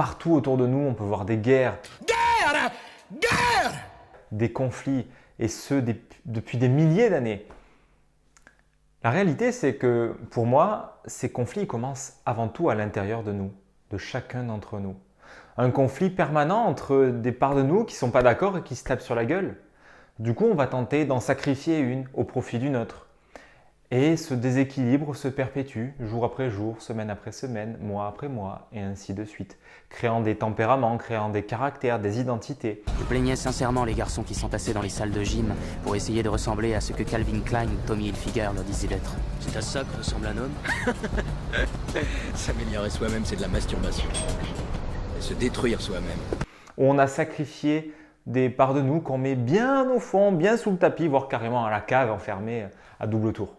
Partout autour de nous, on peut voir des guerres, des conflits, et ce depuis des milliers d'années. La réalité, c'est que pour moi, ces conflits commencent avant tout à l'intérieur de nous, de chacun d'entre nous. Un conflit permanent entre des parts de nous qui ne sont pas d'accord et qui se tapent sur la gueule. Du coup, on va tenter d'en sacrifier une au profit d'une autre. Et ce déséquilibre se perpétue jour après jour, semaine après semaine, mois après mois, et ainsi de suite, créant des tempéraments, créant des caractères, des identités. Je plaignais sincèrement les garçons qui s'entassaient dans les salles de gym pour essayer de ressembler à ce que Calvin Klein ou Tommy Hilfiger leur disaient d'être. C'est à ça que ressemble un homme. S'améliorer soi-même, c'est de la masturbation. Et se détruire soi-même. On a sacrifié des parts de nous qu'on met bien au fond, bien sous le tapis, voire carrément à la cave enfermée à double tour.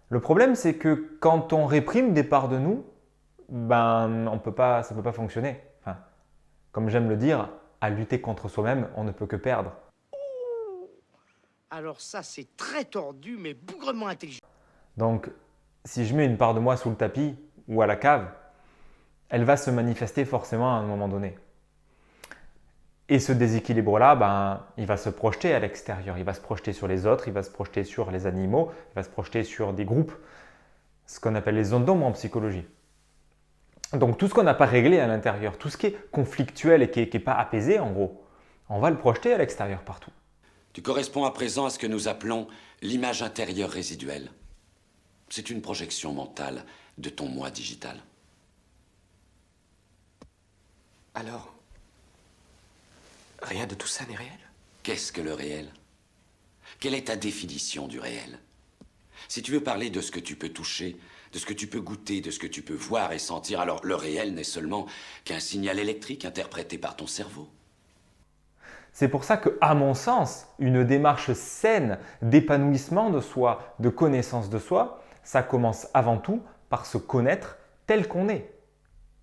Le problème, c'est que quand on réprime des parts de nous, ça ne peut pas fonctionner. Enfin, comme j'aime le dire, à lutter contre soi-même, on ne peut que perdre. Alors ça, c'est très tordu, mais bougrement intelligent. Donc, si je mets une part de moi sous le tapis ou à la cave, elle va se manifester forcément à un moment donné. Et ce déséquilibre-là, il va se projeter à l'extérieur. Il va se projeter sur les autres, il va se projeter sur les animaux, il va se projeter sur des groupes, ce qu'on appelle les zones d'ombre en psychologie. Donc tout ce qu'on n'a pas réglé à l'intérieur, tout ce qui est conflictuel et qui n'est pas apaisé en gros, on va le projeter à l'extérieur partout. Tu corresponds à présent à ce que nous appelons l'image intérieure résiduelle. C'est une projection mentale de ton moi digital. Alors, rien de tout ça n'est réel? Qu'est-ce que le réel? Quelle est ta définition du réel? Si tu veux parler de ce que tu peux toucher, de ce que tu peux goûter, de ce que tu peux voir et sentir, alors le réel n'est seulement qu'un signal électrique interprété par ton cerveau. C'est pour ça que, à mon sens, une démarche saine d'épanouissement de soi, de connaissance de soi, ça commence avant tout par se connaître tel qu'on est.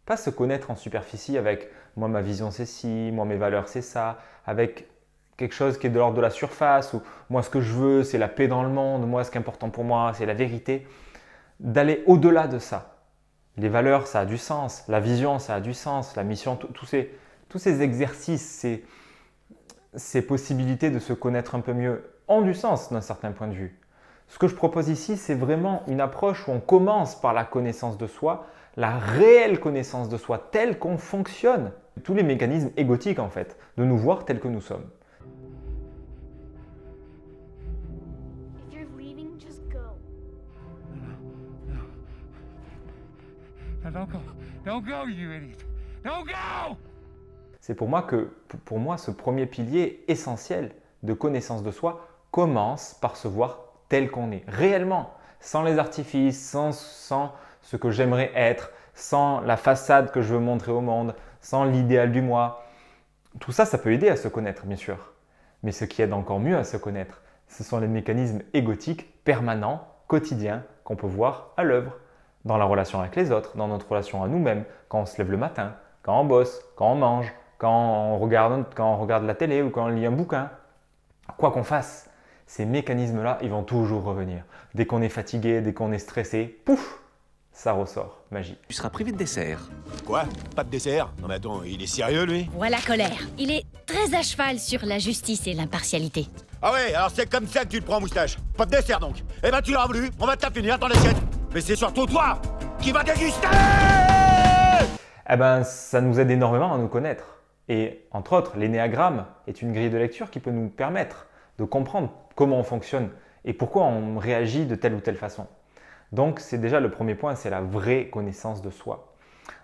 Pas se connaître en superficie avec « moi ma vision c'est ci, moi mes valeurs c'est ça », avec quelque chose qui est de l'ordre de la surface ou « moi ce que je veux c'est la paix dans le monde, moi ce qui est important pour moi c'est la vérité ». D'aller au-delà de ça. Les valeurs ça a du sens, la vision ça a du sens, la mission, tous ces exercices, ces possibilités de se connaître un peu mieux ont du sens d'un certain point de vue. Ce que je propose ici, c'est vraiment une approche où on commence par la connaissance de soi, la réelle connaissance de soi telle qu'on fonctionne. Tous les mécanismes égotiques en fait, de nous voir tels que nous sommes. If you're leaving, just go. No, don't go. Don't go, you idiot. Don't go! C'est pour moi que, ce premier pilier essentiel de connaissance de soi commence par se voir tel qu'on est, réellement, sans les artifices, sans ce que j'aimerais être, sans la façade que je veux montrer au monde, sans l'idéal du moi. Tout ça, ça peut aider à se connaître, bien sûr. Mais ce qui aide encore mieux à se connaître, ce sont les mécanismes égotiques permanents, quotidiens, qu'on peut voir à l'œuvre, dans la relation avec les autres, dans notre relation à nous-mêmes, quand on se lève le matin, quand on bosse, quand on mange, quand on regarde la télé ou quand on lit un bouquin. Quoi qu'on fasse, ces mécanismes-là, ils vont toujours revenir. Dès qu'on est fatigué, dès qu'on est stressé, pouf, ça ressort, magie. Tu seras privé de dessert. Quoi? Pas de dessert? Non mais attends, il est sérieux lui? Voilà colère. Il est très à cheval sur la justice et l'impartialité. Ah ouais, alors c'est comme ça que tu te prends moustache. Pas de dessert donc. Eh ben tu l'as voulu, on va te la finir ton assiette. Mais c'est surtout toi qui vas déguster! Eh ben, ça nous aide énormément à nous connaître. Et entre autres, l'énéagramme est une grille de lecture qui peut nous permettre de comprendre comment on fonctionne et pourquoi on réagit de telle ou telle façon. Donc, c'est déjà le premier point, c'est la vraie connaissance de soi.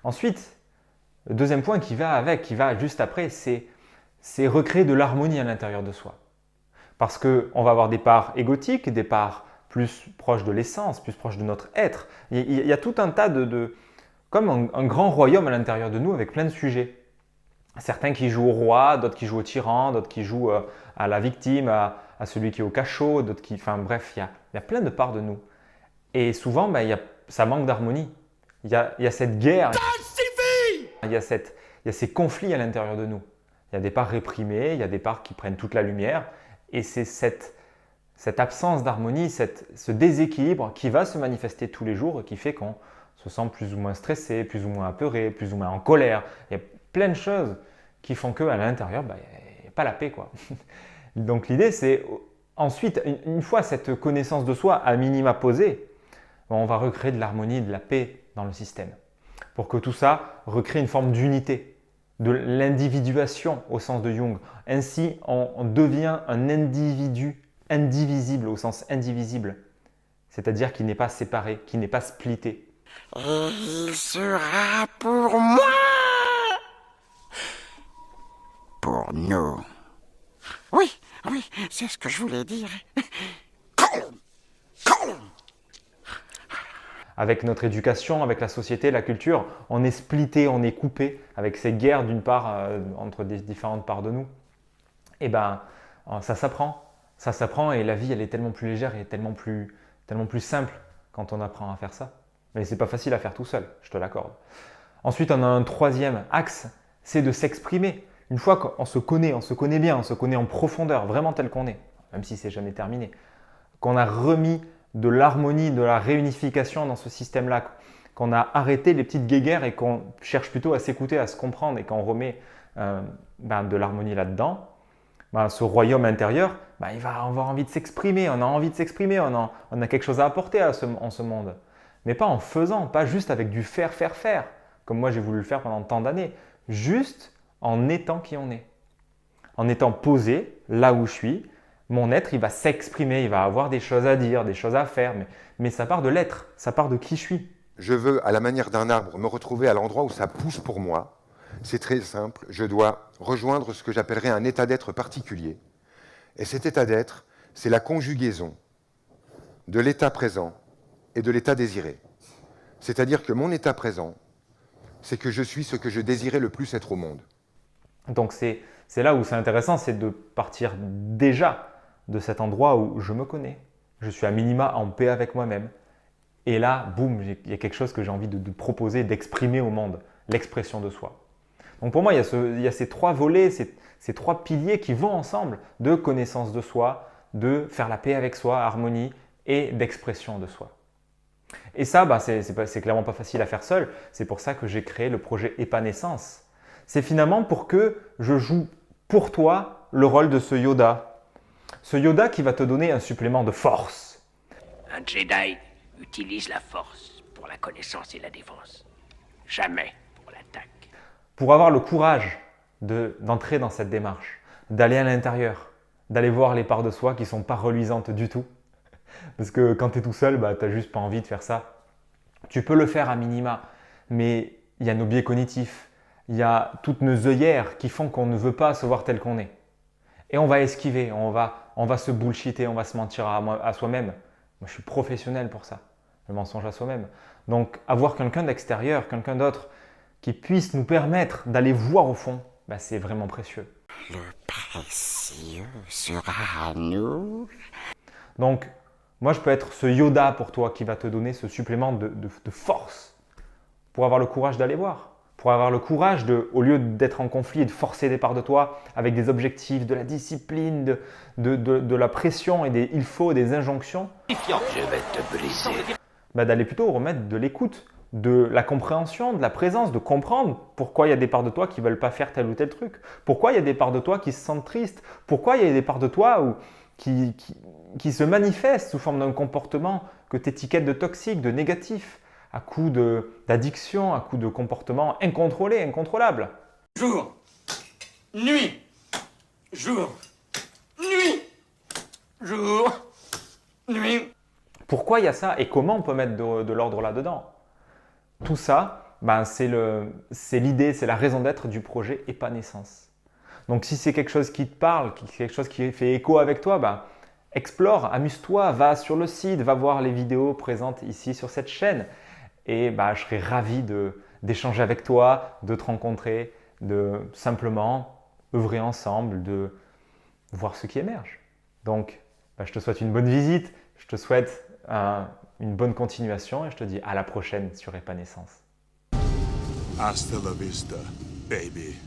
Ensuite, le deuxième point qui va juste après, c'est recréer de l'harmonie à l'intérieur de soi. Parce qu'on va avoir des parts égotiques, des parts plus proches de l'essence, plus proches de notre être. Il y a tout un tas comme un grand royaume à l'intérieur de nous avec plein de sujets. Certains qui jouent au roi, d'autres qui jouent au tyran, d'autres qui jouent à la victime, à celui qui est au cachot, d'autres qui… Enfin bref, il y a plein de parts de nous. Et souvent, ça manque d'harmonie. Il y a cette guerre, il y a ces conflits à l'intérieur de nous. Il y a des parts réprimées, il y a des parts qui prennent toute la lumière. Et c'est cette absence d'harmonie, ce déséquilibre qui va se manifester tous les jours et qui fait qu'on se sent plus ou moins stressé, plus ou moins apeuré, plus ou moins en colère. Il y a plein de choses qui font qu'à l'intérieur, il n'y a pas la paix, quoi. Donc l'idée, c'est ensuite, une fois cette connaissance de soi à minima posée, on va recréer de l'harmonie et de la paix dans le système. Pour que tout ça recrée une forme d'unité, de l'individuation au sens de Jung. Ainsi, on devient un individu indivisible au sens indivisible. C'est-à-dire qui n'est pas séparé, qui n'est pas splitté. Il sera pour moi. Pour nous. Oui, c'est ce que je voulais dire. Avec notre éducation, avec la société, la culture, on est splitté, on est coupé avec ces guerres d'une part entre des différentes parts de nous. Et ben, ça s'apprend et la vie elle est tellement plus légère et tellement plus simple quand on apprend à faire ça. Mais c'est pas facile à faire tout seul, je te l'accorde. Ensuite, on a un troisième axe, c'est de s'exprimer. Une fois qu'on se connaît bien, on se connaît en profondeur, vraiment tel qu'on est, même si c'est jamais terminé, qu'on a remis de l'harmonie, de la réunification dans ce système-là, qu'on a arrêté les petites guéguerres et qu'on cherche plutôt à s'écouter, à se comprendre et qu'on remet de l'harmonie là-dedans, ce royaume intérieur, il va avoir envie de s'exprimer, on a envie de s'exprimer, on a quelque chose à apporter en ce monde. Mais pas en faisant, pas juste avec du faire, comme moi j'ai voulu le faire pendant tant d'années, juste en étant qui on est. En étant posé là où je suis, mon être, il va s'exprimer, il va avoir des choses à dire, des choses à faire, mais ça part de l'être, ça part de qui je suis. Je veux, à la manière d'un arbre, me retrouver à l'endroit où ça pousse pour moi. C'est très simple, je dois rejoindre ce que j'appellerais un état d'être particulier. Et cet état d'être, c'est la conjugaison de l'état présent et de l'état désiré. C'est-à-dire que mon état présent, c'est que je suis ce que je désirais le plus être au monde. Donc c'est là où c'est intéressant, c'est de partir déjà de cet endroit où je me connais. Je suis à minima en paix avec moi-même. Et là, boum, il y a quelque chose que j'ai envie de proposer, d'exprimer au monde, l'expression de soi. Donc pour moi, il y a ces trois volets, ces trois piliers qui vont ensemble, de connaissance de soi, de faire la paix avec soi, harmonie et d'expression de soi. Et ça, c'est clairement pas facile à faire seul. C'est pour ça que j'ai créé le projet Épanescence. C'est finalement pour que je joue pour toi le rôle de ce Yoda. Ce Yoda qui va te donner un supplément de force. Un Jedi utilise la force pour la connaissance et la défense. Jamais pour l'attaque. Pour avoir le courage d'entrer dans cette démarche, d'aller à l'intérieur, d'aller voir les parts de soi qui ne sont pas reluisantes du tout. Parce que quand tu es tout seul, tu n'as juste pas envie de faire ça. Tu peux le faire à minima, mais il y a nos biais cognitifs, il y a toutes nos œillères qui font qu'on ne veut pas se voir tel qu'on est. Et on va esquiver, on va se bullshiter, on va se mentir à soi-même. Moi, je suis professionnel pour ça, le mensonge à soi-même. Donc, avoir quelqu'un d'extérieur, quelqu'un d'autre, qui puisse nous permettre d'aller voir au fond, c'est vraiment précieux. Le précieux sera à nous. Donc, moi, je peux être ce Yoda pour toi qui va te donner ce supplément de force pour avoir le courage d'aller voir. Pour avoir le courage au lieu d'être en conflit et de forcer des parts de toi avec des objectifs, de la discipline, de la pression et des il faut, des injonctions. Je vais te briser. D'aller plutôt remettre de l'écoute, de la compréhension, de la présence, de comprendre pourquoi il y a des parts de toi qui ne veulent pas faire tel ou tel truc. Pourquoi il y a des parts de toi qui se sentent tristes. Pourquoi il y a des parts de toi qui se manifestent sous forme d'un comportement que tu étiquettes de toxique, de négatif, à coup d'addiction, à coup de comportement incontrôlé, incontrôlable. Jour, nuit, jour, nuit, jour, nuit. Pourquoi il y a ça et comment on peut mettre de l'ordre là-dedans? Tout ça, c'est l'idée, c'est la raison d'être du projet Épanescence. Donc si c'est quelque chose qui te parle, quelque chose qui fait écho avec toi, explore, amuse-toi, va sur le site, va voir les vidéos présentes ici sur cette chaîne. Et je serai ravi d'échanger avec toi, de te rencontrer, de simplement œuvrer ensemble, de voir ce qui émerge. Donc, je te souhaite une bonne visite, je te souhaite une bonne continuation et je te dis à la prochaine sur Épanescence. Hasta la vista, baby.